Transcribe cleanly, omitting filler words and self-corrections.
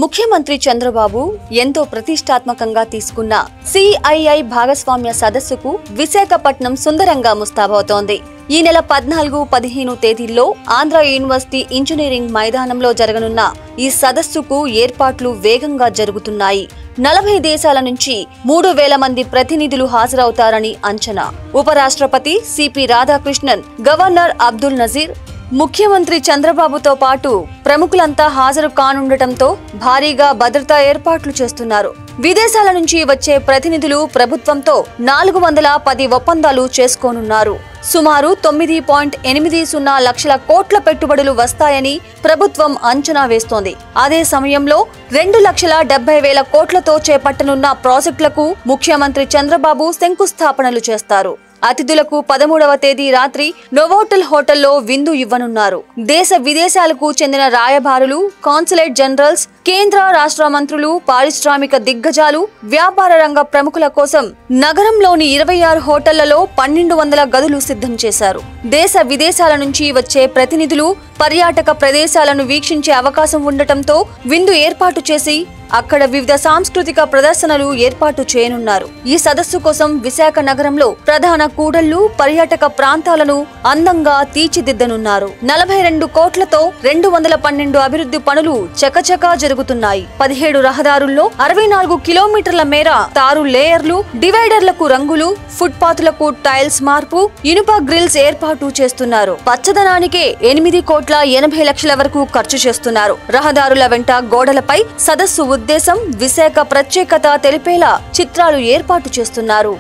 ముఖ్యమంత్రి చంద్రబాబు ఎంతో ప్రతిష్టాత్మకంగా తీసుకున్న సిఐఐ భాగస్వామ్య సదస్సుకు విశాఖపట్నం సుందరంగా ముస్తాబవుతోంది. ఈ నెల 14-15 తేదీల్లో ఆంధ్ర యూనివర్సిటీ ఇంజనీరింగ్ మైదానంలో జరగనున్న ఈ సదస్సుకు ఏర్పాట్లు వేగంగా జరుగుతున్నాయి. 40 దేశాల నుంచి 3000 మంది ప్రతినిధులు హాజరవుతారని అంచనా. ఉపరాష్ట్రపతి సిపి రాధాకృష్ణన్, గవర్నర్ అబ్దుల్ నజీర్, ముఖ్యమంత్రి చంద్రబాబుతో పాటు ప్రముఖులంతా హాజరు కానుండటంతో భారీగా భద్రతా ఏర్పాట్లు చేస్తున్నారు. విదేశాల నుంచి వచ్చే ప్రతినిధులు ప్రభుత్వంతో 410 ఒప్పందాలు చేసుకోనున్నారు. సుమారు 9.80 లక్షల కోట్ల పెట్టుబడులు వస్తాయని ప్రభుత్వం అంచనా వేస్తోంది. అదే సమయంలో 2,70,000 కోట్లతో చేపట్టనున్న ప్రాజెక్టులకు ముఖ్యమంత్రి చంద్రబాబు శంకుస్థాపనలు చేస్తారు. అతిథులకు 13వ తేదీ రాత్రి నోవోటల్ హోటల్లో విందు ఇవ్వనున్నారు. దేశ విదేశాలకు చెందిన రాయబారులు, కాన్సులేట్ జనరల్స్, కేంద్ర రాష్ట్ర మంత్రులు, పారిశ్రామిక దిగ్గజాలు, వ్యాపార రంగ ప్రముఖుల కోసం నగరంలోని 26 హోటళ్లలో 1200 గదులు సిద్ధం చేశారు. దేశ విదేశాల నుంచి వచ్చే ప్రతినిధులు పర్యాటక ప్రదేశాలను వీక్షించే అవకాశం ఉండటంతో విందు ఏర్పాటు చేసి అక్కడ వివిధ సాంస్కృతిక ప్రదర్శనలు ఏర్పాటు చేయనున్నారు. ఈ సదస్సు కోసం విశాఖ నగరంలో ప్రధాన కూడళ్లు, పర్యాటక ప్రాంతాలను అందంగా తీర్చిదిద్దనున్నారు. 42 కోట్లతో 212 అభివృద్ధి పనులు చకచకా జరుగుతున్నాయి. 17 రహదారుల్లో 64 కిలోమీటర్ల మేర తారు లేయర్లు, డివైడర్లకు రంగులు, ఫుట్పాత్లకు టైల్స్ మార్పు, ఇనుప గ్రిల్స్ ఏర్పాటు చేస్తున్నారు. పచ్చదనానికే 8,80 లక్షల వరకు ఖర్చు చేస్తున్నారు. రహదారుల వెంట గోడలపై సదస్సు ఉద్దేశం, విశాఖ ప్రత్యేకత తెలిపేలా చిత్రాలు ఏర్పాటు చేస్తున్నారు.